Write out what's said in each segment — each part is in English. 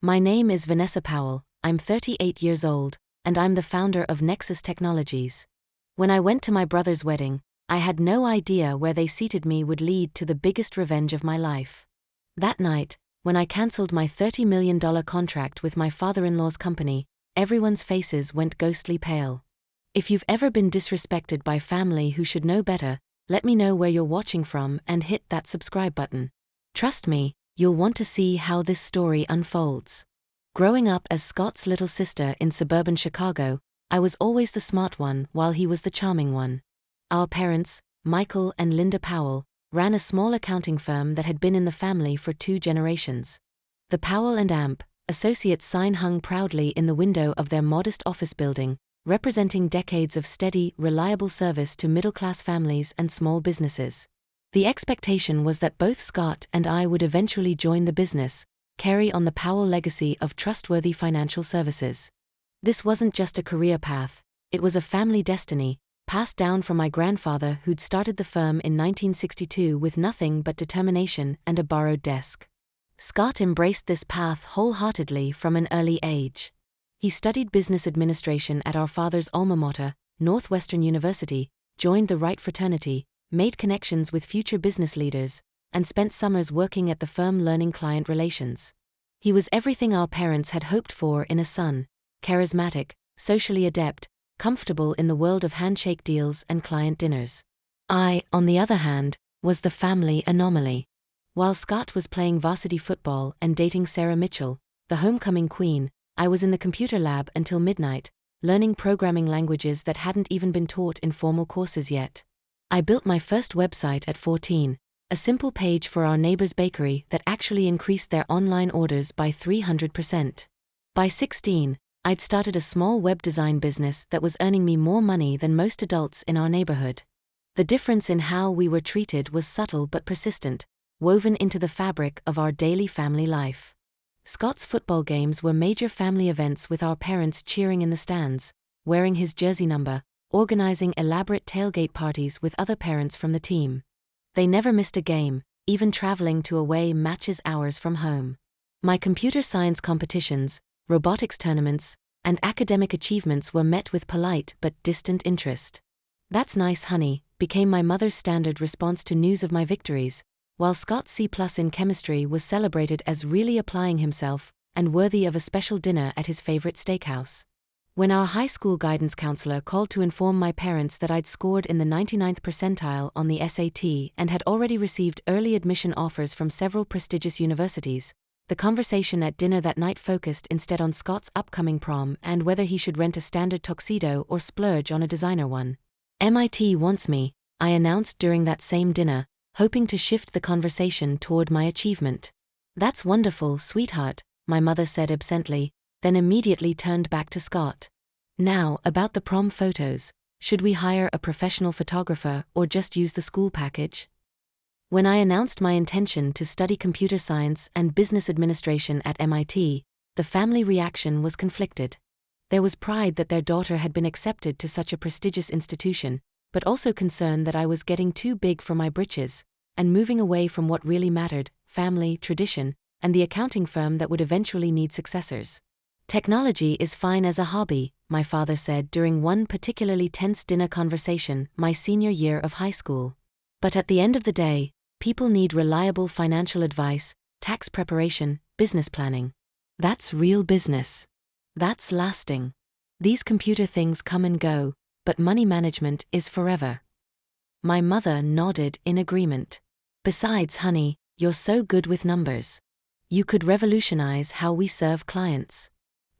My name is Vanessa Powell, I'm 38 years old, and I'm the founder of Nexus Technologies. When I went to my brother's wedding, I had no idea where they seated me would lead to the biggest revenge of my life. That night, when I cancelled my $30 million contract with my father-in-law's company, everyone's faces went ghostly pale. If you've ever been disrespected by family who should know better, let me know where you're watching from and hit that subscribe button. Trust me, you'll want to see how this story unfolds. Growing up as Scott's little sister in suburban Chicago, I was always the smart one while he was the charming one. Our parents, Michael and Linda Powell, ran a small accounting firm that had been in the family for 2 generations. The Powell and Amp Associates sign hung proudly in the window of their modest office building, representing decades of steady, reliable service to middle-class families and small businesses. The expectation was that both Scott and I would eventually join the business, carry on the Powell legacy of trustworthy financial services. This wasn't just a career path, it was a family destiny, passed down from my grandfather who'd started the firm in 1962 with nothing but determination and a borrowed desk. Scott embraced this path wholeheartedly from an early age. He studied business administration at our father's alma mater, Northwestern University, joined the Wright fraternity, made connections with future business leaders, and spent summers working at the firm learning client relations. He was everything our parents had hoped for in a son: charismatic, socially adept, comfortable in the world of handshake deals and client dinners. I, on the other hand, was the family anomaly. While Scott was playing varsity football and dating Sarah Mitchell, the homecoming queen, I was in the computer lab until midnight, learning programming languages that hadn't even been taught in formal courses yet. I built my first website at 14, a simple page for our neighbor's bakery that actually increased their online orders by 300%. By 16, I'd started a small web design business that was earning me more money than most adults in our neighborhood. The difference in how we were treated was subtle but persistent, woven into the fabric of our daily family life. Scott's football games were major family events with our parents cheering in the stands, wearing his jersey number, organizing elaborate tailgate parties with other parents from the team. They never missed a game, even traveling to away matches hours from home. My computer science competitions, robotics tournaments, and academic achievements were met with polite but distant interest. "That's nice, honey," became my mother's standard response to news of my victories, while Scott's C+ in chemistry was celebrated as really applying himself and worthy of a special dinner at his favorite steakhouse. When our high school guidance counselor called to inform my parents that I'd scored in the 99th percentile on the SAT and had already received early admission offers from several prestigious universities, the conversation at dinner that night focused instead on Scott's upcoming prom and whether he should rent a standard tuxedo or splurge on a designer one. "MIT wants me," I announced during that same dinner, hoping to shift the conversation toward my achievement. "That's wonderful, sweetheart," my mother said absently, then immediately turned back to Scott. "Now, about the prom photos, should we hire a professional photographer or just use the school package?" When I announced my intention to study computer science and business administration at MIT, the family reaction was conflicted. There was pride that their daughter had been accepted to such a prestigious institution, but also concern that I was getting too big for my britches, and moving away from what really mattered: family, tradition, and the accounting firm that would eventually need successors. "Technology is fine as a hobby," my father said during one particularly tense dinner conversation my senior year of high school. "But at the end of the day, people need reliable financial advice, tax preparation, business planning. That's real business. That's lasting. These computer things come and go, but money management is forever." My mother nodded in agreement. "Besides, honey, you're so good with numbers. You could revolutionize how we serve clients.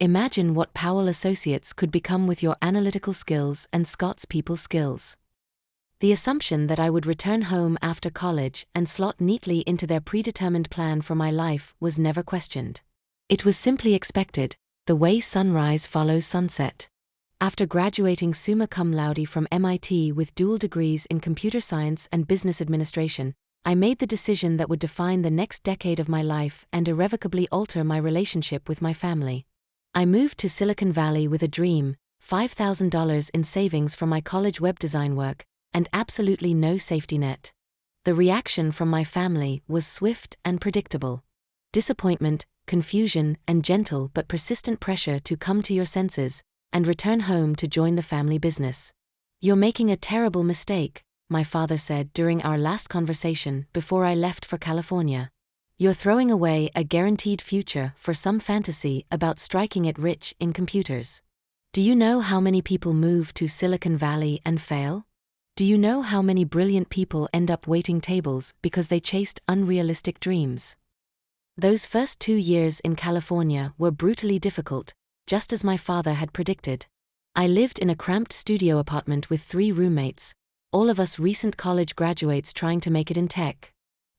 Imagine what Powell Associates could become with your analytical skills and Scott's people skills." The assumption that I would return home after college and slot neatly into their predetermined plan for my life was never questioned. It was simply expected, the way sunrise follows sunset. After graduating summa cum laude from MIT with dual degrees in computer science and business administration, I made the decision that would define the next decade of my life and irrevocably alter my relationship with my family. I moved to Silicon Valley with a dream: $5,000 in savings from my college web design work, and absolutely no safety net. The reaction from my family was swift and predictable. Disappointment, confusion, and gentle but persistent pressure to come to your senses and return home to join the family business. "You're making a terrible mistake," my father said during our last conversation before I left for California. "You're throwing away a guaranteed future for some fantasy about striking it rich in computers. Do you know how many people move to Silicon Valley and fail? Do you know how many brilliant people end up waiting tables because they chased unrealistic dreams?" Those first 2 years in California were brutally difficult, just as my father had predicted. I lived in a cramped studio apartment with 3 roommates, all of us recent college graduates trying to make it in tech.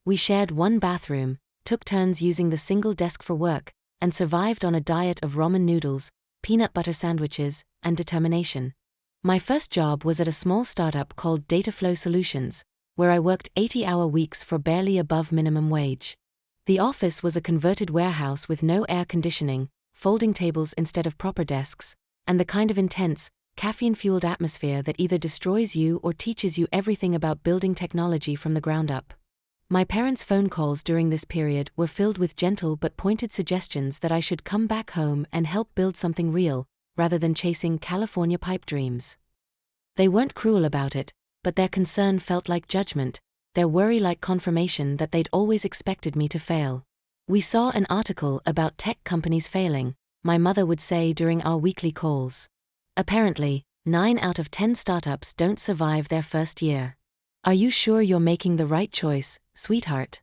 We shared one bathroom, took turns using the single desk for work, and survived on a diet of ramen noodles, peanut butter sandwiches, and determination. My first job was at a small startup called Dataflow Solutions, where I worked 80-hour weeks for barely above minimum wage. The office was a converted warehouse with no air conditioning, folding tables instead of proper desks, and the kind of intense, caffeine-fueled atmosphere that either destroys you or teaches you everything about building technology from the ground up. My parents' phone calls during this period were filled with gentle but pointed suggestions that I should come back home and help build something real, rather than chasing California pipe dreams. They weren't cruel about it, but their concern felt like judgment, their worry like confirmation that they'd always expected me to fail. "We saw an article about tech companies failing," my mother would say during our weekly calls. "Apparently, 9 out of 10 startups don't survive their first year. Are you sure you're making the right choice, sweetheart?"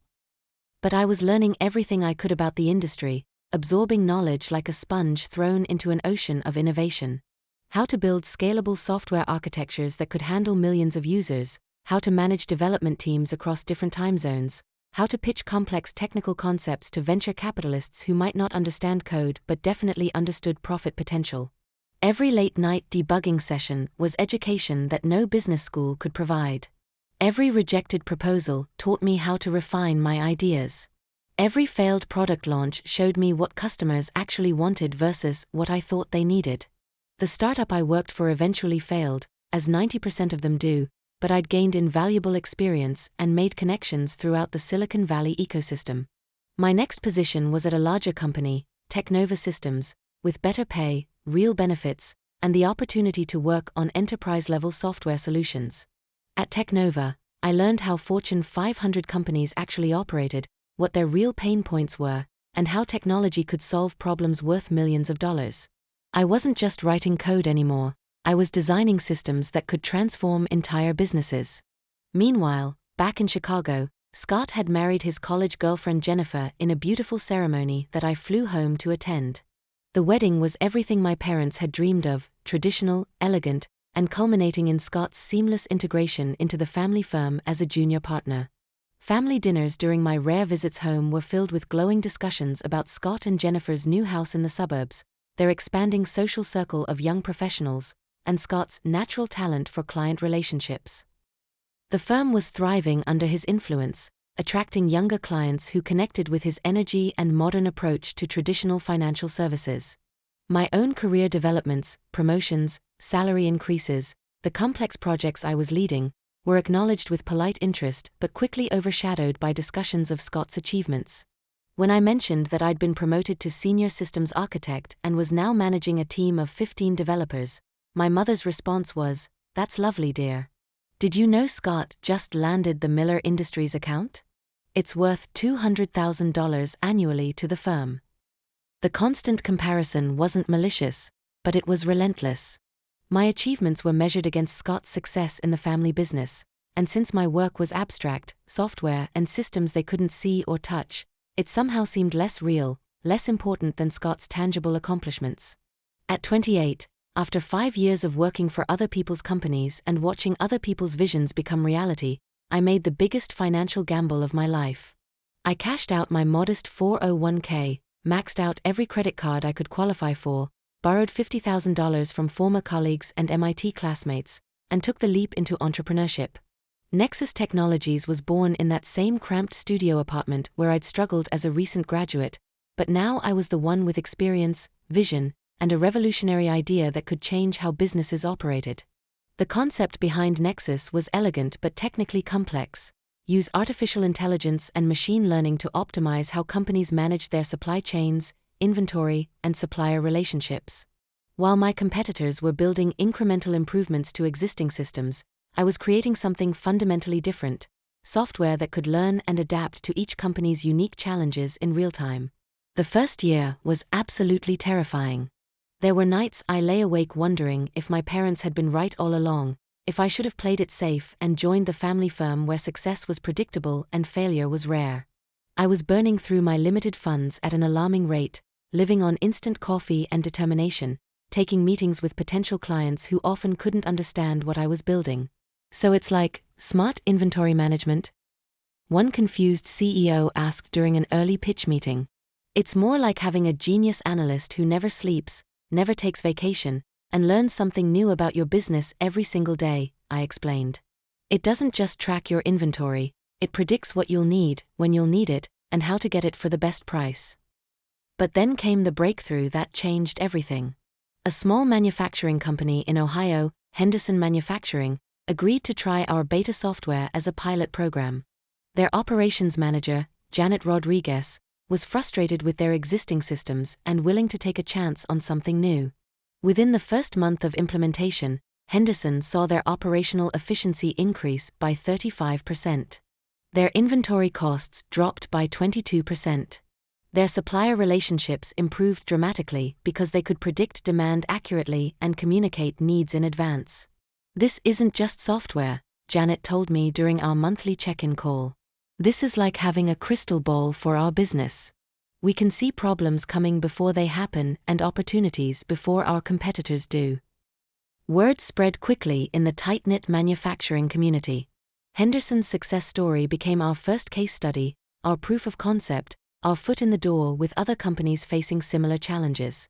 But I was learning everything I could about the industry, absorbing knowledge like a sponge thrown into an ocean of innovation. How to build scalable software architectures that could handle millions of users, how to manage development teams across different time zones, how to pitch complex technical concepts to venture capitalists who might not understand code but definitely understood profit potential. Every late-night debugging session was education that no business school could provide. Every rejected proposal taught me how to refine my ideas. Every failed product launch showed me what customers actually wanted versus what I thought they needed. The startup I worked for eventually failed, as 90% of them do, but I'd gained invaluable experience and made connections throughout the Silicon Valley ecosystem. My next position was at a larger company, Technova Systems, with better pay, real benefits, and the opportunity to work on enterprise-level software solutions. At Technova, I learned how Fortune 500 companies actually operated, what their real pain points were, and how technology could solve problems worth millions of dollars. I wasn't just writing code anymore, I was designing systems that could transform entire businesses. Meanwhile, back in Chicago, Scott had married his college girlfriend Jennifer in a beautiful ceremony that I flew home to attend. The wedding was everything my parents had dreamed of, traditional, elegant, and culminating in Scott's seamless integration into the family firm as a junior partner. Family dinners during my rare visits home were filled with glowing discussions about Scott and Jennifer's new house in the suburbs, their expanding social circle of young professionals, and Scott's natural talent for client relationships. The firm was thriving under his influence, attracting younger clients who connected with his energy and modern approach to traditional financial services. My own career developments, promotions, salary increases, the complex projects I was leading, were acknowledged with polite interest but quickly overshadowed by discussions of Scott's achievements. When I mentioned that I'd been promoted to senior systems architect and was now managing a team of 15 developers, my mother's response was, "That's lovely, dear. Did you know Scott just landed the Miller Industries account? It's worth $200,000 annually to the firm." The constant comparison wasn't malicious, but it was relentless. My achievements were measured against Scott's success in the family business, and since my work was abstract, software and systems they couldn't see or touch, it somehow seemed less real, less important than Scott's tangible accomplishments. At 28, after 5 years of working for other people's companies and watching other people's visions become reality, I made the biggest financial gamble of my life. I cashed out my modest 401k, maxed out every credit card I could qualify for, borrowed $50,000 from former colleagues and MIT classmates, and took the leap into entrepreneurship. Nexus Technologies was born in that same cramped studio apartment where I'd struggled as a recent graduate, but now I was the one with experience, vision, and a revolutionary idea that could change how businesses operated. The concept behind Nexus was elegant but technically complex. use artificial intelligence and machine learning to optimize how companies manage their supply chains, inventory, and supplier relationships. While my competitors were building incremental improvements to existing systems, I was creating something fundamentally different: software that could learn and adapt to each company's unique challenges in real time. The first year was absolutely terrifying. There were nights I lay awake wondering if my parents had been right all along, if I should have played it safe and joined the family firm where success was predictable and failure was rare. I was burning through my limited funds at an alarming rate, living on instant coffee and determination, taking meetings with potential clients who often couldn't understand what I was building. "So it's like smart inventory management?" one confused CEO asked during an early pitch meeting. "It's more like having a genius analyst who never sleeps, never takes vacation, and learns something new about your business every single day," I explained. "It doesn't just track your inventory, it predicts what you'll need, when you'll need it, and how to get it for the best price." But then came the breakthrough that changed everything. A small manufacturing company in Ohio, Henderson Manufacturing, agreed to try our beta software as a pilot program. Their operations manager, Janet Rodriguez, was frustrated with their existing systems and willing to take a chance on something new. Within the first month of implementation, Henderson saw their operational efficiency increase by 35%. Their inventory costs dropped by 22%. Their supplier relationships improved dramatically because they could predict demand accurately and communicate needs in advance. "This isn't just software," Janet told me during our monthly check-in call. "This is like having a crystal ball for our business. We can see problems coming before they happen and opportunities before our competitors do." Word spread quickly in the tight-knit manufacturing community. Henderson's success story became our first case study, our proof of concept, our foot in the door with other companies facing similar challenges.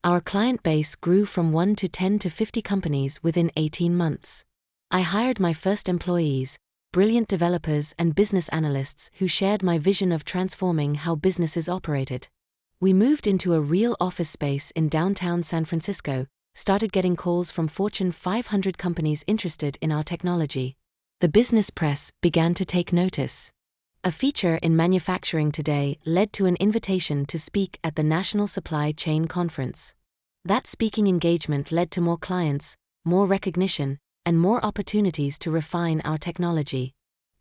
Our client base grew from 1 to 10 to 50 companies within 18 months. I hired my first employees, brilliant developers and business analysts who shared my vision of transforming how businesses operated. We moved into a real office space in downtown San Francisco, started getting calls from Fortune 500 companies interested in our technology. The business press began to take notice. A feature in Manufacturing Today led to an invitation to speak at the National Supply Chain Conference. That speaking engagement led to more clients, more recognition, and more opportunities to refine our technology.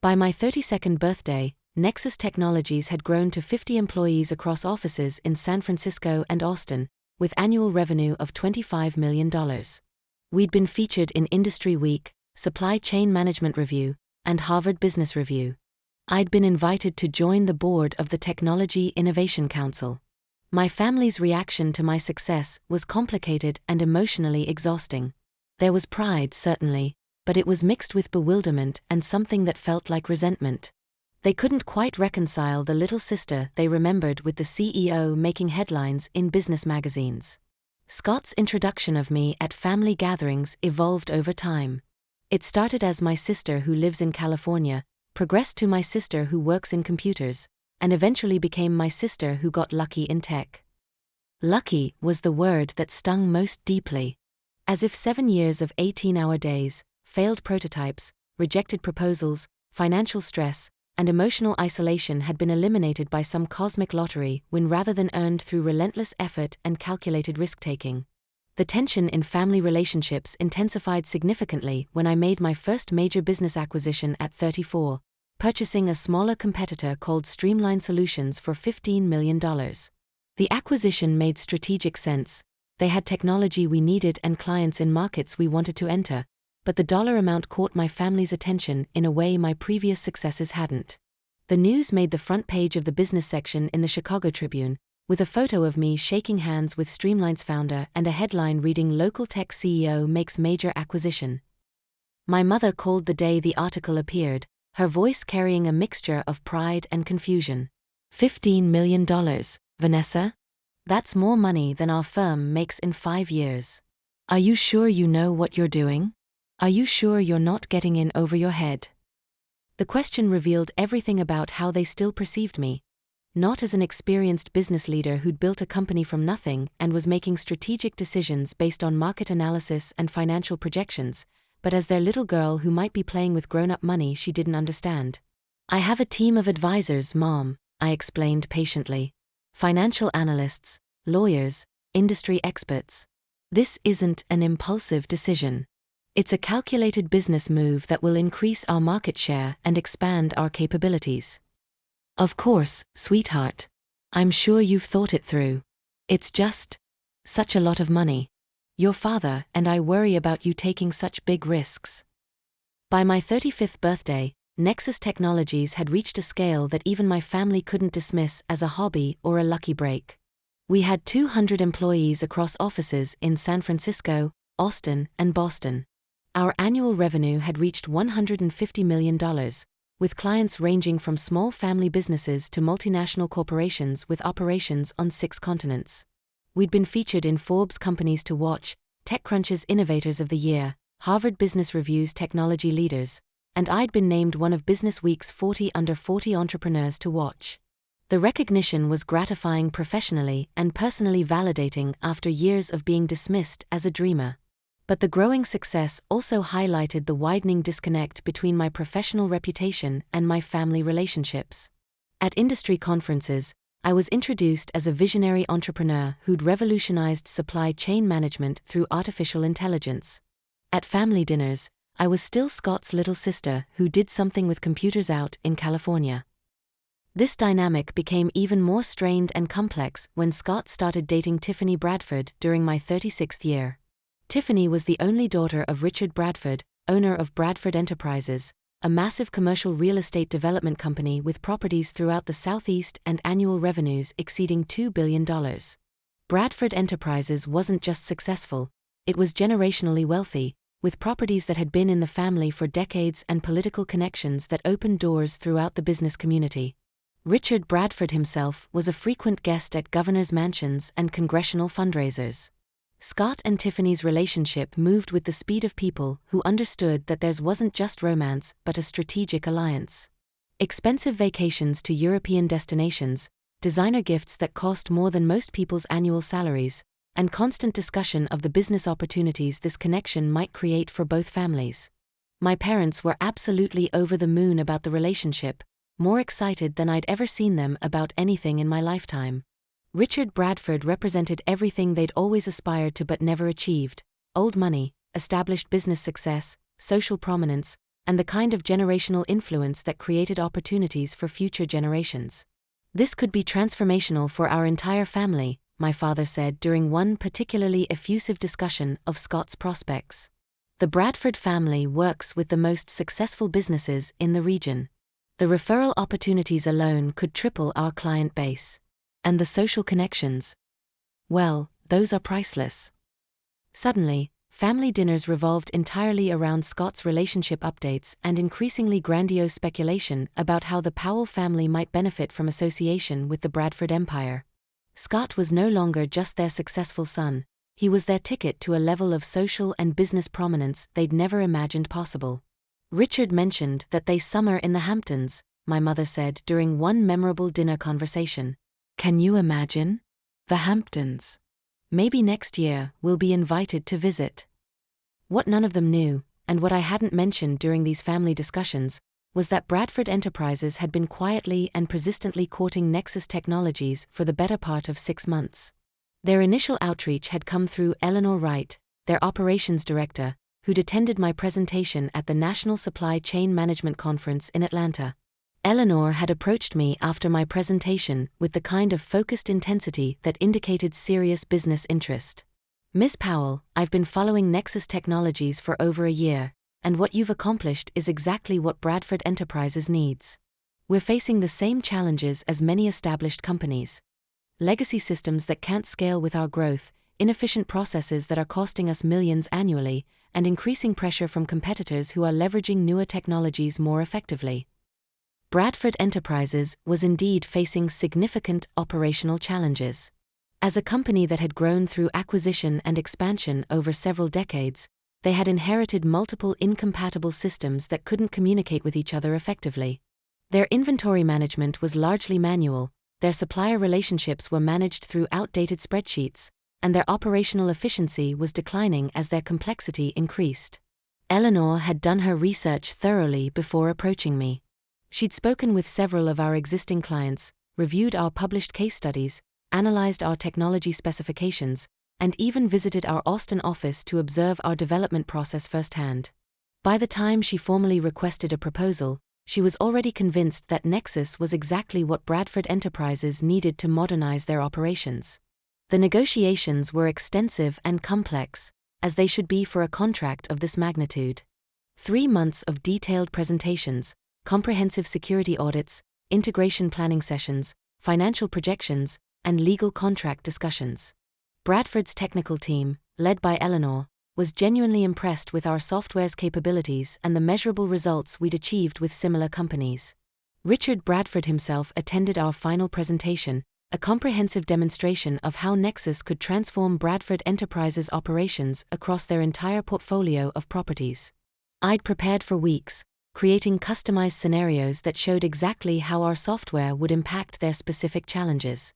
By my 32nd birthday, Nexus Technologies had grown to 50 employees across offices in San Francisco and Austin, with annual revenue of $25 million. We'd been featured in Industry Week, Supply Chain Management Review, and Harvard Business Review. I'd been invited to join the board of the Technology Innovation Council. My family's reaction to my success was complicated and emotionally exhausting. There was pride, certainly, but it was mixed with bewilderment and something that felt like resentment. They couldn't quite reconcile the little sister they remembered with the CEO making headlines in business magazines. Scott's introduction of me at family gatherings evolved over time. It started as my sister who lives in California, progressed to my sister who works in computers, and eventually became my sister who got lucky in tech. Lucky was the word that stung most deeply. As if 7 years of 18-hour days, failed prototypes, rejected proposals, financial stress, and emotional isolation had been eliminated by some cosmic lottery when rather than earned through relentless effort and calculated risk-taking. The tension in family relationships intensified significantly when I made my first major business acquisition at 34, purchasing a smaller competitor called Streamline Solutions for $15 million. The acquisition made strategic sense. They had technology we needed and clients in markets we wanted to enter, but the dollar amount caught my family's attention in a way my previous successes hadn't. The news made the front page of the business section in the Chicago Tribune, with a photo of me shaking hands with Streamline's founder and a headline reading "Local Tech CEO Makes Major Acquisition." My mother called the day the article appeared, her voice carrying a mixture of pride and confusion. $15 million, Vanessa? That's more money than our firm makes in 5 years. Are you sure you know what you're doing? Are you sure you're not getting in over your head? The question revealed everything about how they still perceived me. Not as an experienced business leader who'd built a company from nothing and was making strategic decisions based on market analysis and financial projections, but as their little girl who might be playing with grown-up money she didn't understand. I have a team of advisors, Mom, I explained patiently. Financial analysts, lawyers, industry experts. This isn't an impulsive decision. It's a calculated business move that will increase our market share and expand our capabilities. Of course, sweetheart. I'm sure you've thought it through. It's just such a lot of money. Your father and I worry about you taking such big risks. By my 35th birthday, Nexus Technologies had reached a scale that even my family couldn't dismiss as a hobby or a lucky break. We had 200 employees across offices in San Francisco, Austin, and Boston. Our annual revenue had reached $150 million, with clients ranging from small family businesses to multinational corporations with operations on 6 continents. We'd been featured in Forbes Companies to Watch, TechCrunch's Innovators of the Year, Harvard Business Review's Technology Leaders, and I'd been named one of Business Week's 40 Under 40 Entrepreneurs to Watch. The recognition was gratifying professionally and personally validating after years of being dismissed as a dreamer. But the growing success also highlighted the widening disconnect between my professional reputation and my family relationships. At industry conferences, I was introduced as a visionary entrepreneur who'd revolutionized supply chain management through artificial intelligence. At family dinners, I was still Scott's little sister who did something with computers out in California. This dynamic became even more strained and complex when Scott started dating Tiffany Bradford during my 36th year. Tiffany was the only daughter of Richard Bradford, owner of Bradford Enterprises, a massive commercial real estate development company with properties throughout the Southeast and annual revenues exceeding $2 billion. Bradford Enterprises wasn't just successful, it was generationally wealthy, with properties that had been in the family for decades and political connections that opened doors throughout the business community. Richard Bradford himself was a frequent guest at governors' mansions and congressional fundraisers. Scott and Tiffany's relationship moved with the speed of people who understood that theirs wasn't just romance but a strategic alliance. Expensive vacations to European destinations, designer gifts that cost more than most people's annual salaries, and constant discussion of the business opportunities this connection might create for both families. My parents were absolutely over the moon about the relationship, more excited than I'd ever seen them about anything in my lifetime. Richard Bradford represented everything they'd always aspired to but never achieved: old money, established business success, social prominence, and the kind of generational influence that created opportunities for future generations. This could be transformational for our entire family, my father said during one particularly effusive discussion of Scott's prospects. The Bradford family works with the most successful businesses in the region. The referral opportunities alone could triple our client base. And the social connections? Well, those are priceless. Suddenly, family dinners revolved entirely around Scott's relationship updates and increasingly grandiose speculation about how the Powell family might benefit from association with the Bradford empire. Scott was no longer just their successful son, he was their ticket to a level of social and business prominence they'd never imagined possible. Richard mentioned that they summer in the Hamptons, my mother said during one memorable dinner conversation. Can you imagine? The Hamptons. Maybe next year we'll be invited to visit. What none of them knew, and what I hadn't mentioned during these family discussions, was that Bradford Enterprises had been quietly and persistently courting Nexus Technologies for the better part of 6 months. Their initial outreach had come through Eleanor Wright, their operations director, who'd attended my presentation at the National Supply Chain Management Conference in Atlanta. Eleanor had approached me after my presentation with the kind of focused intensity that indicated serious business interest. Ms. Powell, I've been following Nexus Technologies for over a year, and what you've accomplished is exactly what Bradford Enterprises needs. We're facing the same challenges as many established companies. Legacy systems that can't scale with our growth, inefficient processes that are costing us millions annually, and increasing pressure from competitors who are leveraging newer technologies more effectively. Bradford Enterprises was indeed facing significant operational challenges. As a company that had grown through acquisition and expansion over several decades, they had inherited multiple incompatible systems that couldn't communicate with each other effectively. Their inventory management was largely manual, their supplier relationships were managed through outdated spreadsheets, and their operational efficiency was declining as their complexity increased. Eleanor had done her research thoroughly before approaching me. She'd spoken with several of our existing clients, reviewed our published case studies, analyzed our technology specifications, and even visited our Austin office to observe our development process firsthand. By the time she formally requested a proposal, she was already convinced that Nexus was exactly what Bradford Enterprises needed to modernize their operations. The negotiations were extensive and complex, as they should be for a contract of this magnitude. 3 months of detailed presentations, comprehensive security audits, integration planning sessions, financial projections, and legal contract discussions. Bradford's technical team, led by Eleanor, was genuinely impressed with our software's capabilities and the measurable results we'd achieved with similar companies. Richard Bradford himself attended our final presentation, a comprehensive demonstration of how Nexus could transform Bradford Enterprises' operations across their entire portfolio of properties. I'd prepared for weeks, creating customized scenarios that showed exactly how our software would impact their specific challenges.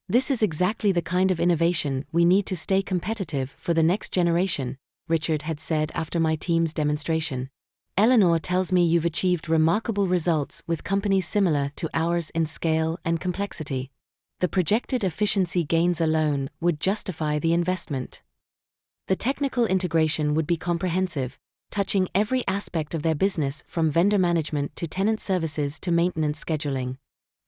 This is exactly the kind of innovation we need to stay competitive for the next generation, Richard had said after my team's demonstration. Eleanor tells me you've achieved remarkable results with companies similar to ours in scale and complexity. The projected efficiency gains alone would justify the investment. The technical integration would be comprehensive, touching every aspect of their business from vendor management to tenant services to maintenance scheduling.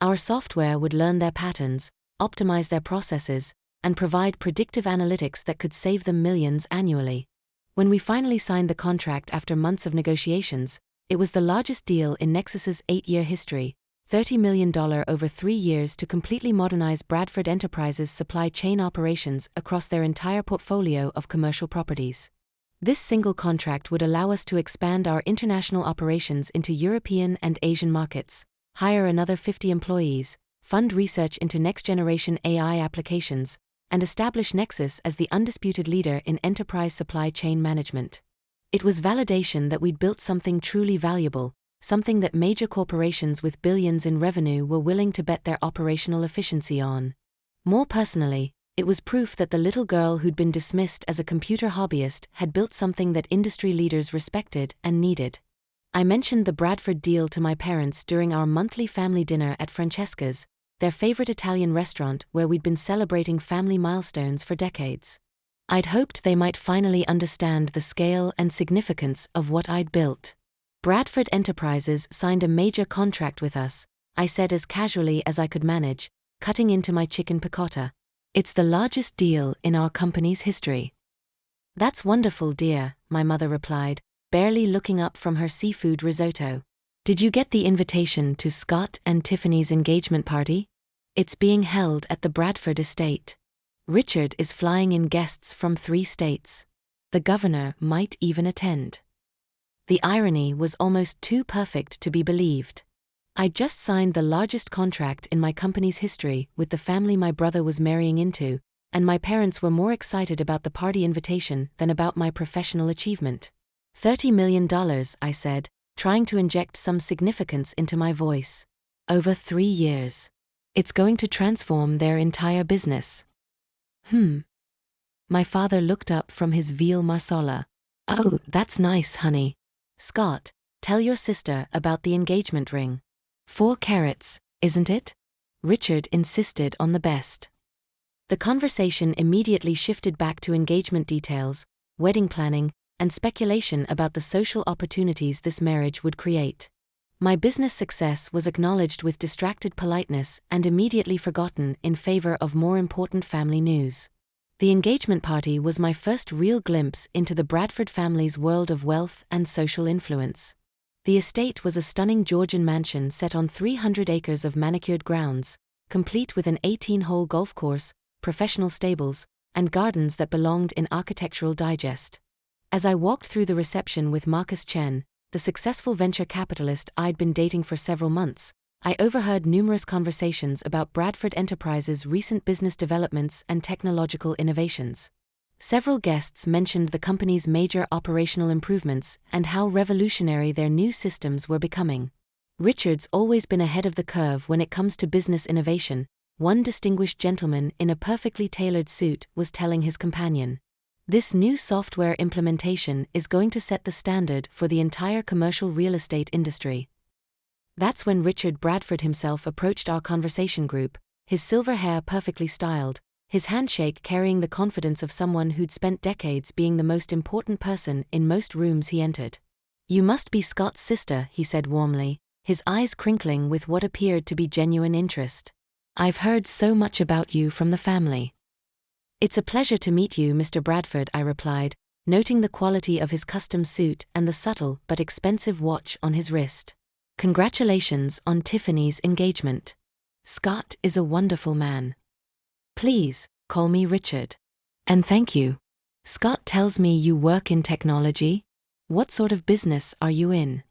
Our software would learn their patterns, optimize their processes, and provide predictive analytics that could save them millions annually. When we finally signed the contract after months of negotiations, it was the largest deal in Nexus's 8-year history, $30 million over 3 years to completely modernize Bradford Enterprises' supply chain operations across their entire portfolio of commercial properties. This single contract would allow us to expand our international operations into European and Asian markets, hire another 50 employees, fund research into next-generation AI applications, and establish Nexus as the undisputed leader in enterprise supply chain management. It was validation that we'd built something truly valuable, something that major corporations with billions in revenue were willing to bet their operational efficiency on. More personally, it was proof that the little girl who'd been dismissed as a computer hobbyist had built something that industry leaders respected and needed. I mentioned the Bradford deal to my parents during our monthly family dinner at Francesca's, their favorite Italian restaurant where we'd been celebrating family milestones for decades. I'd hoped they might finally understand the scale and significance of what I'd built. Bradford Enterprises signed a major contract with us, I said as casually as I could manage, cutting into my chicken piccata. It's the largest deal in our company's history. That's wonderful, dear, my mother replied, barely looking up from her seafood risotto. Did you get the invitation to Scott and Tiffany's engagement party? It's being held at the Bradford estate. Richard is flying in guests from 3 states. The governor might even attend. The irony was almost too perfect to be believed. I'd just signed the largest contract in my company's history with the family my brother was marrying into, and my parents were more excited about the party invitation than about my professional achievement. $30 million, I said, trying to inject some significance into my voice. Over 3 years. It's going to transform their entire business. My father looked up from his veal marsala. Oh, that's nice, honey. Scott, tell your sister about the engagement ring. 4 carats, isn't it? Richard insisted on the best. The conversation immediately shifted back to engagement details, wedding planning, and speculation about the social opportunities this marriage would create. My business success was acknowledged with distracted politeness and immediately forgotten in favor of more important family news. The engagement party was my first real glimpse into the Bradford family's world of wealth and social influence. The estate was a stunning Georgian mansion set on 300 acres of manicured grounds, complete with an 18-hole golf course, professional stables, and gardens that belonged in Architectural Digest. As I walked through the reception with Marcus Chen, the successful venture capitalist I'd been dating for several months, I overheard numerous conversations about Bradford Enterprises' recent business developments and technological innovations. Several guests mentioned the company's major operational improvements and how revolutionary their new systems were becoming. Richard's always been ahead of the curve when it comes to business innovation, one distinguished gentleman in a perfectly tailored suit was telling his companion. This new software implementation is going to set the standard for the entire commercial real estate industry. That's when Richard Bradford himself approached our conversation group, his silver hair perfectly styled, his handshake carrying the confidence of someone who'd spent decades being the most important person in most rooms he entered. "You must be Scott's sister," he said warmly, his eyes crinkling with what appeared to be genuine interest. "I've heard so much about you from the family." "It's a pleasure to meet you, Mr. Bradford," I replied, noting the quality of his custom suit and the subtle but expensive watch on his wrist. "Congratulations on Tiffany's engagement. Scott is a wonderful man. Please, call me Richard. And thank you. Scott tells me you work in technology? What sort of business are you in?"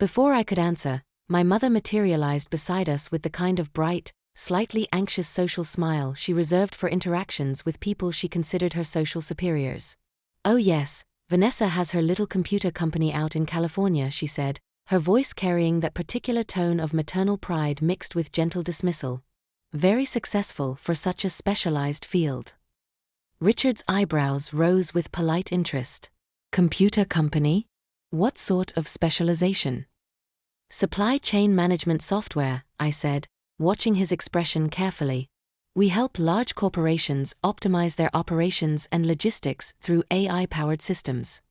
Before I could answer, my mother materialized beside us with the kind of bright, slightly anxious social smile she reserved for interactions with people she considered her social superiors. "Oh yes, Vanessa has her little computer company out in California," she said, her voice carrying that particular tone of maternal pride mixed with gentle dismissal. "Very successful for such a specialized field." Richard's eyebrows rose with polite interest. "Computer company? What sort of specialization?" "Supply chain management software," I said, watching his expression carefully. "We help large corporations optimize their operations and logistics through AI-powered systems."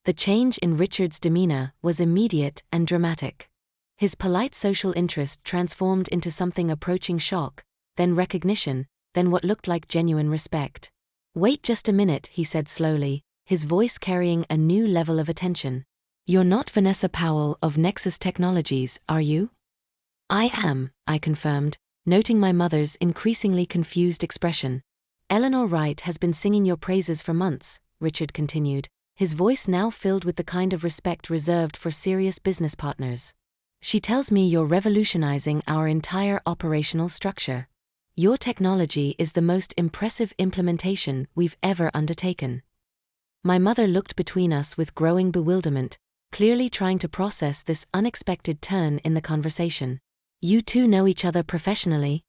The change in Richard's demeanor was immediate and dramatic. His polite social interest transformed into something approaching shock, then recognition, then what looked like genuine respect. "Wait just a minute," he said slowly, his voice carrying a new level of attention. "You're not Vanessa Powell of Nexus Technologies, are you?" "I am," I confirmed, noting my mother's increasingly confused expression. "Eleanor Wright has been singing your praises for months," Richard continued, his voice now filled with the kind of respect reserved for serious business partners. "She tells me you're revolutionizing our entire operational structure. Your technology is the most impressive implementation we've ever undertaken." My mother looked between us with growing bewilderment, clearly trying to process this unexpected turn in the conversation. "You two know each other professionally?"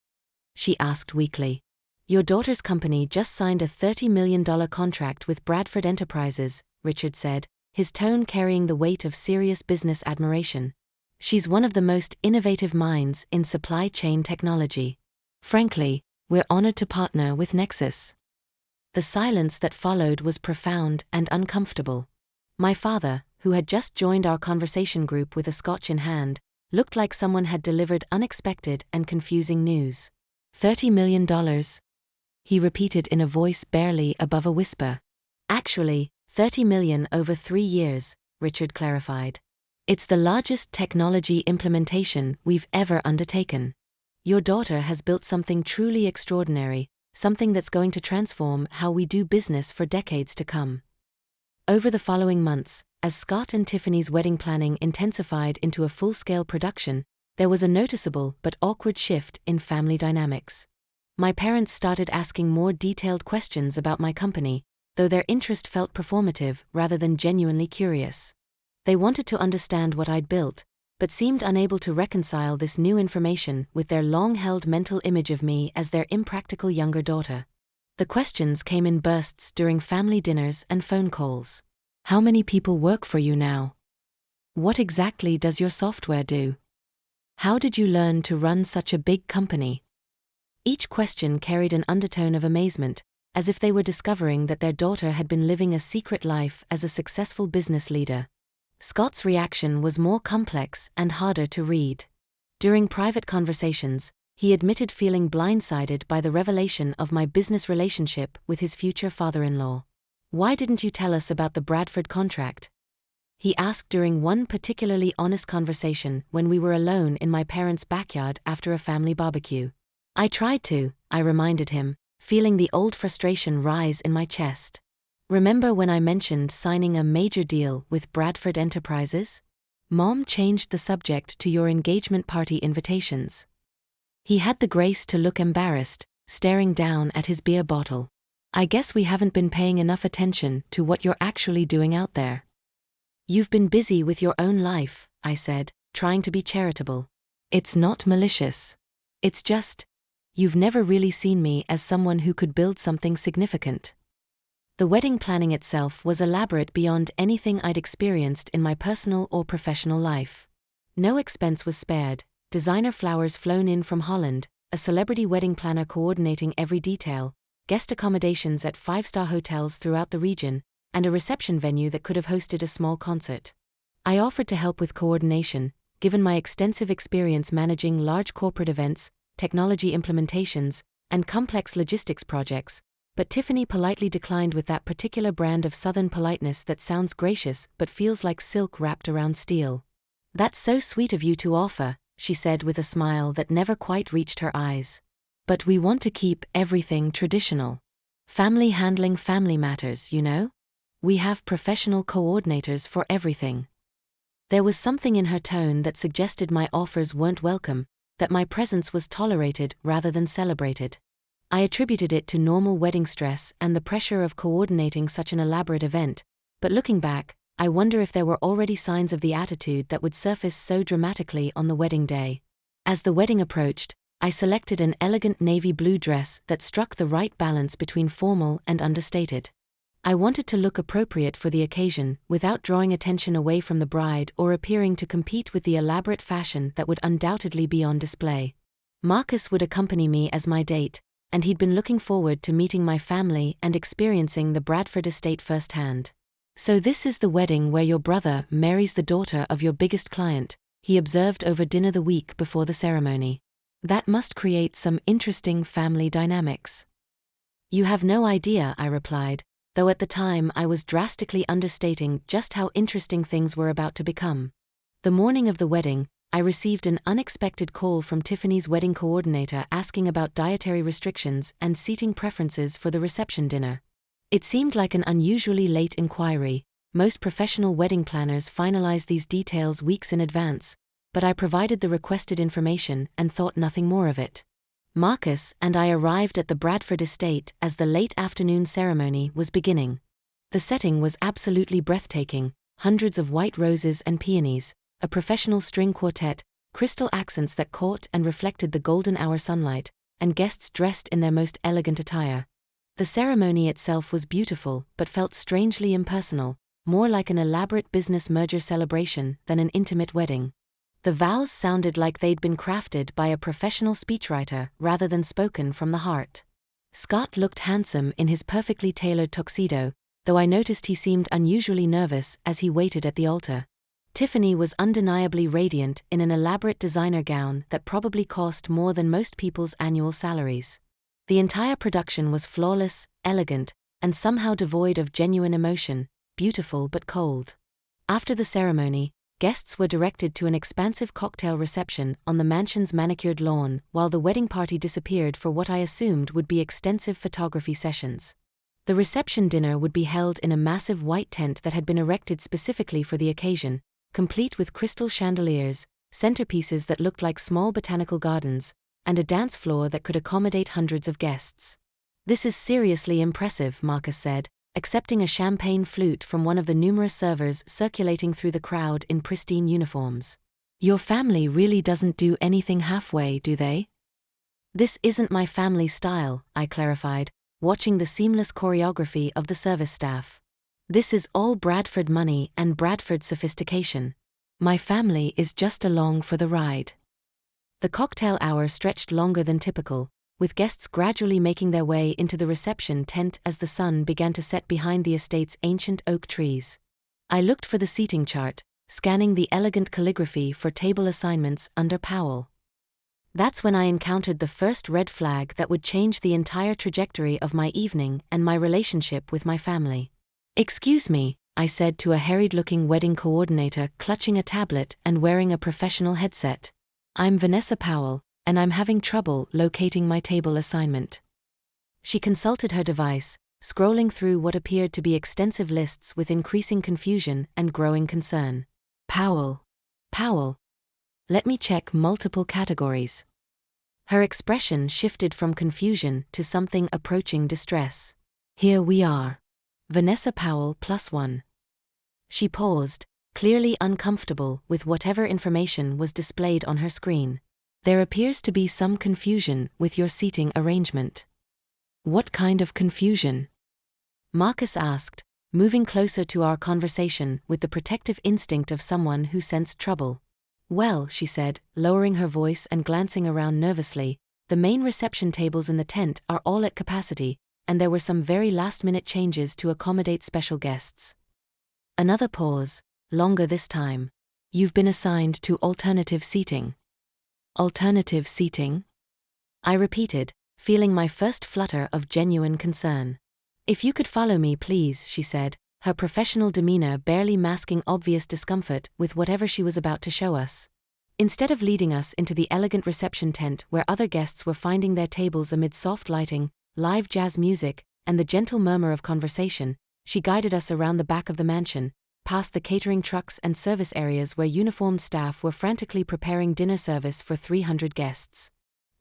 she asked weakly. "Your daughter's company just signed a $30 million contract with Bradford Enterprises," Richard said, his tone carrying the weight of serious business admiration. "She's one of the most innovative minds in supply chain technology. Frankly, we're honored to partner with Nexus." The silence that followed was profound and uncomfortable. My father, who had just joined our conversation group with a scotch in hand, looked like someone had delivered unexpected and confusing news. $30 million? He repeated in a voice barely above a whisper. "Actually, 30 million over 3 years, Richard clarified. "It's the largest technology implementation we've ever undertaken. Your daughter has built something truly extraordinary, something that's going to transform how we do business for decades to come." Over the following months, as Scott and Tiffany's wedding planning intensified into a full-scale production, there was a noticeable but awkward shift in family dynamics. My parents started asking more detailed questions about my company, though their interest felt performative rather than genuinely curious. They wanted to understand what I'd built, but seemed unable to reconcile this new information with their long-held mental image of me as their impractical younger daughter. The questions came in bursts during family dinners and phone calls. "How many people work for you now? What exactly does your software do? How did you learn to run such a big company?" Each question carried an undertone of amazement, as if they were discovering that their daughter had been living a secret life as a successful business leader. Scott's reaction was more complex and harder to read. During private conversations, he admitted feeling blindsided by the revelation of my business relationship with his future father-in-law. "Why didn't you tell us about the Bradford contract?" he asked during one particularly honest conversation when we were alone in my parents' backyard after a family barbecue. "I tried to," I reminded him, feeling the old frustration rise in my chest. "Remember when I mentioned signing a major deal with Bradford Enterprises? Mom changed the subject to your engagement party invitations." He had the grace to look embarrassed, staring down at his beer bottle. "I guess we haven't been paying enough attention to what you're actually doing out there." "You've been busy with your own life," I said, trying to be charitable. "It's not malicious. It's just, you've never really seen me as someone who could build something significant." The wedding planning itself was elaborate beyond anything I'd experienced in my personal or professional life. No expense was spared, designer flowers flown in from Holland, a celebrity wedding planner coordinating every detail, guest accommodations at 5-star hotels throughout the region, and a reception venue that could have hosted a small concert. I offered to help with coordination, given my extensive experience managing large corporate events, technology implementations, and complex logistics projects, but Tiffany politely declined with that particular brand of Southern politeness that sounds gracious but feels like silk wrapped around steel. "That's so sweet of you to offer," she said with a smile that never quite reached her eyes. "But we want to keep everything traditional. Family handling family matters, you know? We have professional coordinators for everything." There was something in her tone that suggested my offers weren't welcome, that my presence was tolerated rather than celebrated. I attributed it to normal wedding stress and the pressure of coordinating such an elaborate event, but looking back, I wonder if there were already signs of the attitude that would surface so dramatically on the wedding day. As the wedding approached, I selected an elegant navy blue dress that struck the right balance between formal and understated. I wanted to look appropriate for the occasion, without drawing attention away from the bride or appearing to compete with the elaborate fashion that would undoubtedly be on display. Marcus would accompany me as my date, and he'd been looking forward to meeting my family and experiencing the Bradford estate firsthand. "So this is the wedding where your brother marries the daughter of your biggest client," he observed over dinner the week before the ceremony. "That must create some interesting family dynamics." "You have no idea," I replied, though at the time I was drastically understating just how interesting things were about to become. The morning of the wedding, I received an unexpected call from Tiffany's wedding coordinator asking about dietary restrictions and seating preferences for the reception dinner. It seemed like an unusually late inquiry. Most professional wedding planners finalize these details weeks in advance, but I provided the requested information and thought nothing more of it. Marcus and I arrived at the Bradford estate as the late afternoon ceremony was beginning. The setting was absolutely breathtaking: hundreds of white roses and peonies, a professional string quartet, crystal accents that caught and reflected the golden hour sunlight, and guests dressed in their most elegant attire. The ceremony itself was beautiful but felt strangely impersonal, more like an elaborate business merger celebration than an intimate wedding. The vows sounded like they'd been crafted by a professional speechwriter rather than spoken from the heart. Scott looked handsome in his perfectly tailored tuxedo, though I noticed he seemed unusually nervous as he waited at the altar. Tiffany was undeniably radiant in an elaborate designer gown that probably cost more than most people's annual salaries. The entire production was flawless, elegant, and somehow devoid of genuine emotion, beautiful but cold. After the ceremony, guests were directed to an expansive cocktail reception on the mansion's manicured lawn, while the wedding party disappeared for what I assumed would be extensive photography sessions. The reception dinner would be held in a massive white tent that had been erected specifically for the occasion, complete with crystal chandeliers, centerpieces that looked like small botanical gardens, and a dance floor that could accommodate hundreds of guests. "This is seriously impressive," Marcus said, accepting a champagne flute from one of the numerous servers circulating through the crowd in pristine uniforms. "Your family really doesn't do anything halfway, do they?" "This isn't my family's style," I clarified, watching the seamless choreography of the service staff. "This is all Bradford money and Bradford sophistication. My family is just along for the ride." The cocktail hour stretched longer than typical, with guests gradually making their way into the reception tent as the sun began to set behind the estate's ancient oak trees. I looked for the seating chart, scanning the elegant calligraphy for table assignments under Powell. That's when I encountered the first red flag that would change the entire trajectory of my evening and my relationship with my family. "Excuse me," I said to a harried-looking wedding coordinator clutching a tablet and wearing a professional headset. "I'm Vanessa Powell, and I'm having trouble locating my table assignment." She consulted her device, scrolling through what appeared to be extensive lists with increasing confusion and growing concern. Powell. Let me check multiple categories." Her expression shifted from confusion to something approaching distress. "Here we are. Vanessa Powell +1. She paused, clearly uncomfortable with whatever information was displayed on her screen. "There appears to be some confusion with your seating arrangement." "What kind of confusion?" Marcus asked, moving closer to our conversation with the protective instinct of someone who sensed trouble. Well, she said, lowering her voice and glancing around nervously, the main reception tables in the tent are all at capacity, and there were some very last-minute changes to accommodate special guests. Another pause, longer this time. You've been assigned to alternative seating. Alternative seating? I repeated, feeling my first flutter of genuine concern. If you could follow me, please, she said, her professional demeanor barely masking obvious discomfort with whatever she was about to show us. Instead of leading us into the elegant reception tent where other guests were finding their tables amid soft lighting, live jazz music, and the gentle murmur of conversation, she guided us around the back of the mansion, past the catering trucks and service areas where uniformed staff were frantically preparing dinner service for 300 guests.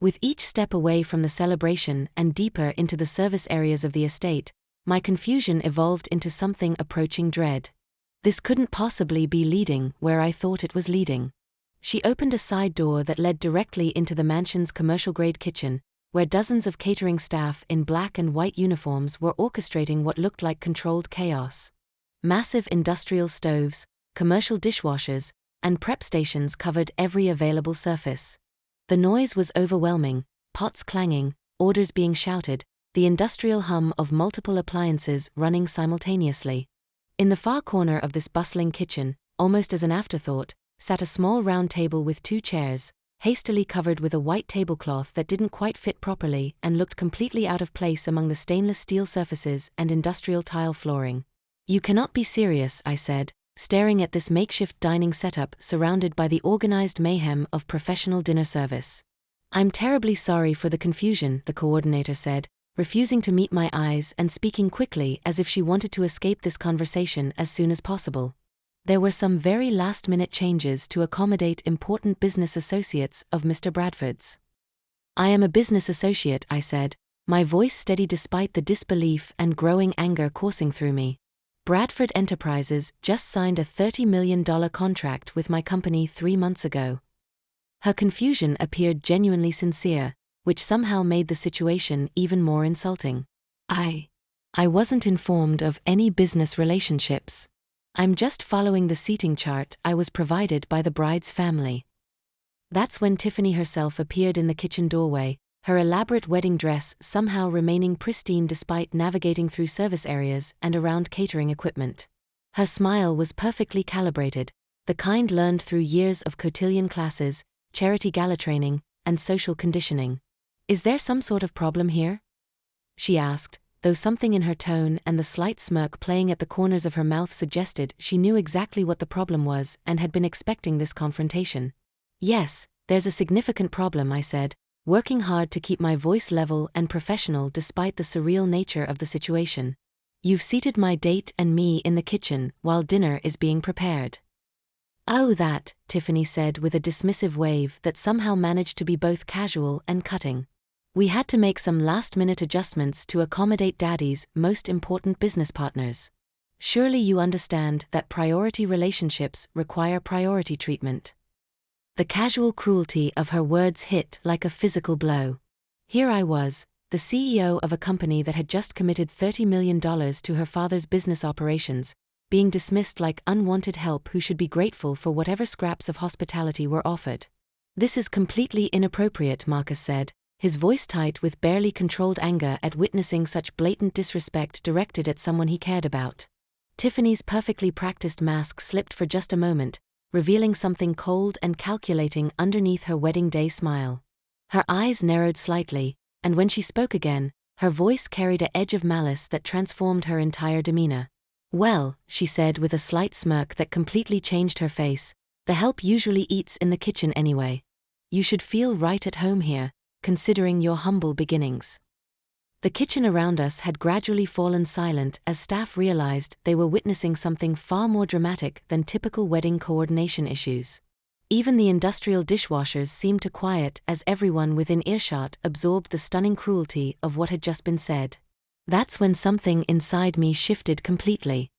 With each step away from the celebration and deeper into the service areas of the estate, my confusion evolved into something approaching dread. This couldn't possibly be leading where I thought it was leading. She opened a side door that led directly into the mansion's commercial-grade kitchen, where dozens of catering staff in black and white uniforms were orchestrating what looked like controlled chaos. Massive industrial stoves, commercial dishwashers, and prep stations covered every available surface. The noise was overwhelming, pots clanging, orders being shouted, the industrial hum of multiple appliances running simultaneously. In the far corner of this bustling kitchen, almost as an afterthought, sat a small round table with 2 chairs, hastily covered with a white tablecloth that didn't quite fit properly and looked completely out of place among the stainless steel surfaces and industrial tile flooring. You cannot be serious, I said, staring at this makeshift dining setup surrounded by the organized mayhem of professional dinner service. I'm terribly sorry for the confusion, the coordinator said, refusing to meet my eyes and speaking quickly as if she wanted to escape this conversation as soon as possible. There were some very last-minute changes to accommodate important business associates of Mr. Bradford's. I am a business associate, I said, my voice steady despite the disbelief and growing anger coursing through me. Bradford Enterprises just signed a $30 million contract with my company 3 months ago. Her confusion appeared genuinely sincere, which somehow made the situation even more insulting. I wasn't informed of any business relationships. I'm just following the seating chart I was provided by the bride's family. That's when Tiffany herself appeared in the kitchen doorway, her elaborate wedding dress somehow remaining pristine despite navigating through service areas and around catering equipment. Her smile was perfectly calibrated, the kind learned through years of cotillion classes, charity gala training, and social conditioning. Is there some sort of problem here? She asked, though something in her tone and the slight smirk playing at the corners of her mouth suggested she knew exactly what the problem was and had been expecting this confrontation. Yes, there's a significant problem, I said, working hard to keep my voice level and professional despite the surreal nature of the situation. You've seated my date and me in the kitchen while dinner is being prepared. Oh, that, Tiffany said with a dismissive wave that somehow managed to be both casual and cutting. We had to make some last-minute adjustments to accommodate Daddy's most important business partners. Surely you understand that priority relationships require priority treatment. The casual cruelty of her words hit like a physical blow. Here I was, the CEO of a company that had just committed $30 million to her father's business operations, being dismissed like unwanted help who should be grateful for whatever scraps of hospitality were offered. This is completely inappropriate, Marcus said, his voice tight with barely controlled anger at witnessing such blatant disrespect directed at someone he cared about. Tiffany's perfectly practiced mask slipped for just a moment, revealing something cold and calculating underneath her wedding day smile. Her eyes narrowed slightly, and when she spoke again, her voice carried an edge of malice that transformed her entire demeanor. Well, she said with a slight smirk that completely changed her face, the help usually eats in the kitchen anyway. You should feel right at home here, considering your humble beginnings. The kitchen around us had gradually fallen silent as staff realized they were witnessing something far more dramatic than typical wedding coordination issues. Even the industrial dishwashers seemed to quiet as everyone within earshot absorbed the stunning cruelty of what had just been said. That's when something inside me shifted completely.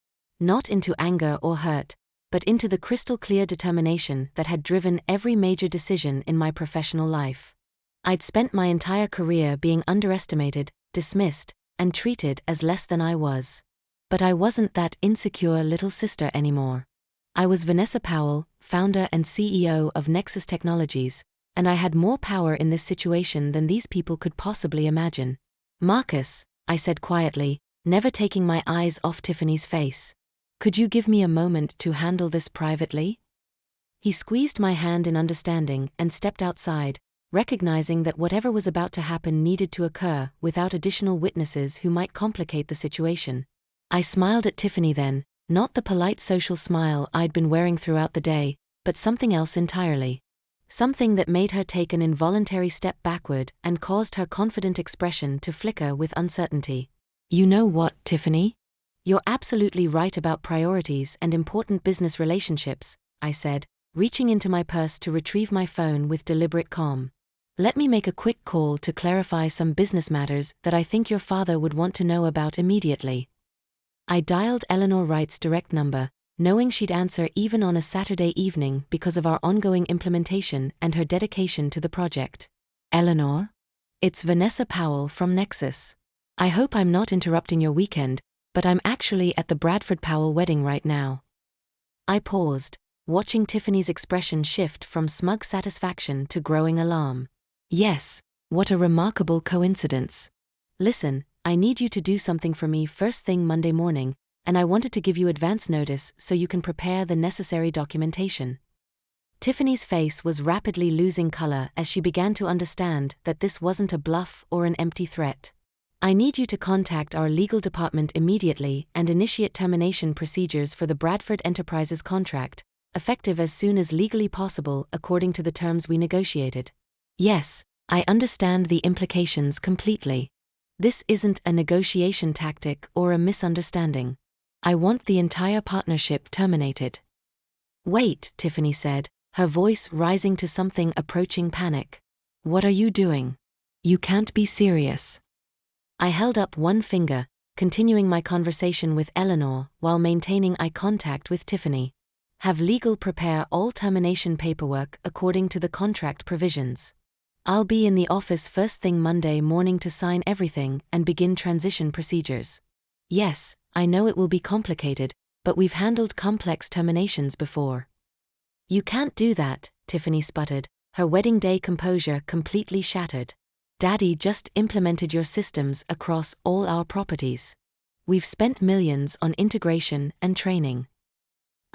Not into anger or hurt, but into the crystal-clear determination that had driven every major decision in my professional life. I'd spent my entire career being underestimated, dismissed, and treated as less than I was. But I wasn't that insecure little sister anymore. I was Vanessa Powell, founder and CEO of Nexus Technologies, and I had more power in this situation than these people could possibly imagine. Marcus, I said quietly, never taking my eyes off Tiffany's face. Could you give me a moment to handle this privately? He squeezed my hand in understanding and stepped outside, recognizing that whatever was about to happen needed to occur without additional witnesses who might complicate the situation. I smiled at Tiffany then, not the polite social smile I'd been wearing throughout the day, but something else entirely. Something that made her take an involuntary step backward and caused her confident expression to flicker with uncertainty. You know what, Tiffany? You're absolutely right about priorities and important business relationships, I said, reaching into my purse to retrieve my phone with deliberate calm. Let me make a quick call to clarify some business matters that I think your father would want to know about immediately. I dialed Eleanor Wright's direct number, knowing she'd answer even on a Saturday evening because of our ongoing implementation and her dedication to the project. Eleanor? It's Vanessa Powell from Nexus. I hope I'm not interrupting your weekend, but I'm actually at the Bradford Powell wedding right now. I paused, watching Tiffany's expression shift from smug satisfaction to growing alarm. Yes, what a remarkable coincidence. Listen, I need you to do something for me first thing Monday morning, and I wanted to give you advance notice so you can prepare the necessary documentation. Tiffany's face was rapidly losing color as she began to understand that this wasn't a bluff or an empty threat. I need you to contact our legal department immediately and initiate termination procedures for the Bradford Enterprises contract, effective as soon as legally possible according to the terms we negotiated. Yes, I understand the implications completely. This isn't a negotiation tactic or a misunderstanding. I want the entire partnership terminated. Wait, Tiffany said, her voice rising to something approaching panic. What are you doing? You can't be serious. I held up one finger, continuing my conversation with Eleanor while maintaining eye contact with Tiffany. Have legal prepare all termination paperwork according to the contract provisions. I'll be in the office first thing Monday morning to sign everything and begin transition procedures. Yes, I know it will be complicated, but we've handled complex terminations before. You can't do that, Tiffany sputtered, her wedding day composure completely shattered. Daddy just implemented your systems across all our properties. We've spent millions on integration and training.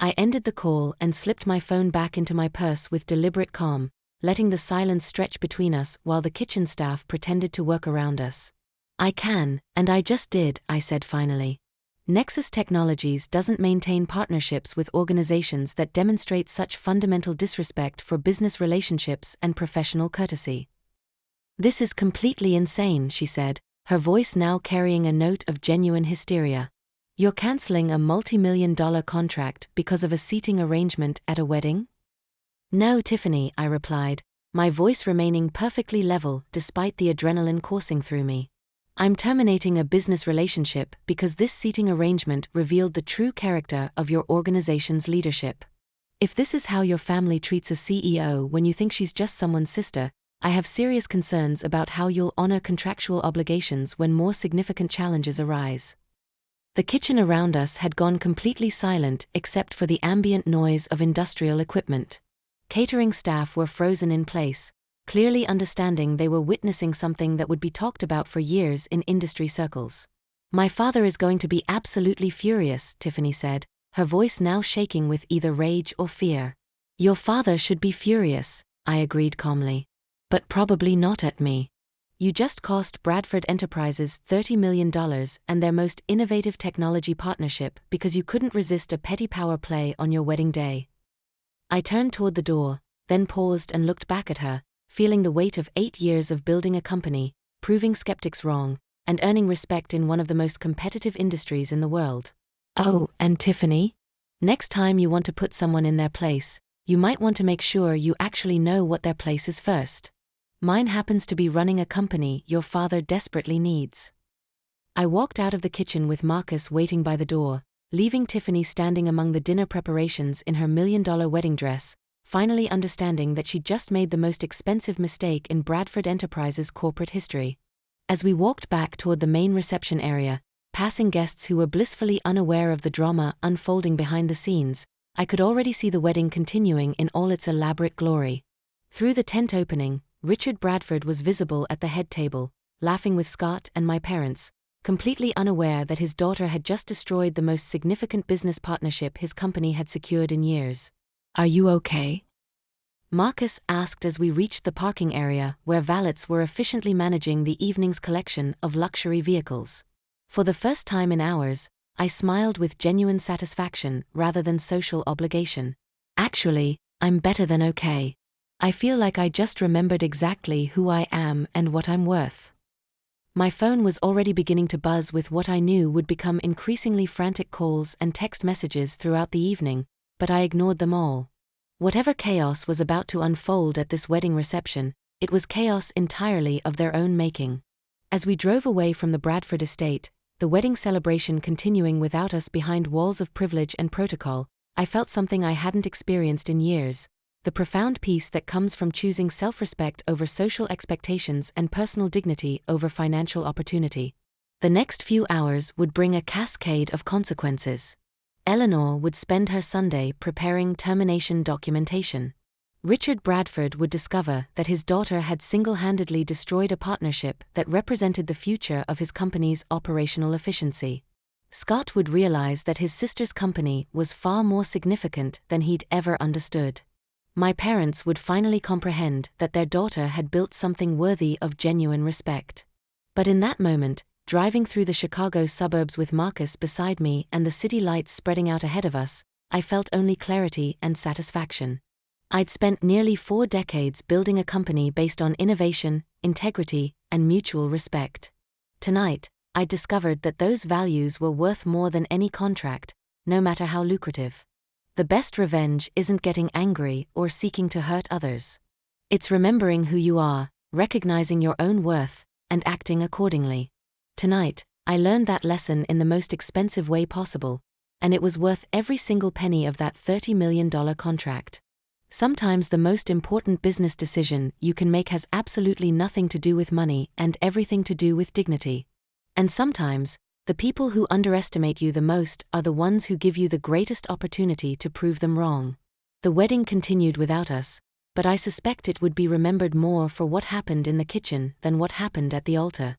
I ended the call and slipped my phone back into my purse with deliberate calm, letting the silence stretch between us while the kitchen staff pretended to work around us. I can, and I just did, I said finally. Nexus Technologies doesn't maintain partnerships with organizations that demonstrate such fundamental disrespect for business relationships and professional courtesy. This is completely insane, she said, her voice now carrying a note of genuine hysteria. You're canceling a multi-million-dollar contract because of a seating arrangement at a wedding? No, Tiffany, I replied, my voice remaining perfectly level despite the adrenaline coursing through me. I'm terminating a business relationship because this seating arrangement revealed the true character of your organization's leadership. If this is how your family treats a CEO when you think she's just someone's sister, I have serious concerns about how you'll honor contractual obligations when more significant challenges arise. The kitchen around us had gone completely silent except for the ambient noise of industrial equipment. Catering staff were frozen in place, clearly understanding they were witnessing something that would be talked about for years in industry circles. My father is going to be absolutely furious, Tiffany said, her voice now shaking with either rage or fear. Your father should be furious, I agreed calmly. But probably not at me. You just cost Bradford Enterprises $30 million and their most innovative technology partnership because you couldn't resist a petty power play on your wedding day. I turned toward the door, then paused and looked back at her, feeling the weight of 8 years of building a company, proving skeptics wrong, and earning respect in one of the most competitive industries in the world. Oh, and Tiffany? Next time you want to put someone in their place, you might want to make sure you actually know what their place is first. Mine happens to be running a company your father desperately needs. I walked out of the kitchen with Marcus waiting by the door, leaving Tiffany standing among the dinner preparations in her $1 million wedding dress, finally understanding that she'd just made the most expensive mistake in Bradford Enterprises' corporate history. As we walked back toward the main reception area, passing guests who were blissfully unaware of the drama unfolding behind the scenes, I could already see the wedding continuing in all its elaborate glory. Through the tent opening, Richard Bradford was visible at the head table, laughing with Scott and my parents, completely unaware that his daughter had just destroyed the most significant business partnership his company had secured in years. "Are you okay?" Marcus asked as we reached the parking area where valets were efficiently managing the evening's collection of luxury vehicles. For the first time in hours, I smiled with genuine satisfaction rather than social obligation. "Actually, I'm better than okay. I feel like I just remembered exactly who I am and what I'm worth." My phone was already beginning to buzz with what I knew would become increasingly frantic calls and text messages throughout the evening, but I ignored them all. Whatever chaos was about to unfold at this wedding reception, it was chaos entirely of their own making. As we drove away from the Bradford estate, the wedding celebration continuing without us behind walls of privilege and protocol, I felt something I hadn't experienced in years: the profound peace that comes from choosing self-respect over social expectations and personal dignity over financial opportunity. The next few hours would bring a cascade of consequences. Eleanor would spend her Sunday preparing termination documentation. Richard Bradford would discover that his daughter had single-handedly destroyed a partnership that represented the future of his company's operational efficiency. Scott would realize that his sister's company was far more significant than he'd ever understood. My parents would finally comprehend that their daughter had built something worthy of genuine respect. But in that moment, driving through the Chicago suburbs with Marcus beside me and the city lights spreading out ahead of us, I felt only clarity and satisfaction. I'd spent nearly 4 decades building a company based on innovation, integrity, and mutual respect. Tonight, I discovered that those values were worth more than any contract, no matter how lucrative. The best revenge isn't getting angry or seeking to hurt others. It's remembering who you are, recognizing your own worth, and acting accordingly. Tonight, I learned that lesson in the most expensive way possible, and it was worth every single penny of that $30 million contract. Sometimes the most important business decision you can make has absolutely nothing to do with money and everything to do with dignity. And sometimes, the people who underestimate you the most are the ones who give you the greatest opportunity to prove them wrong. The wedding continued without us, but I suspect it would be remembered more for what happened in the kitchen than what happened at the altar.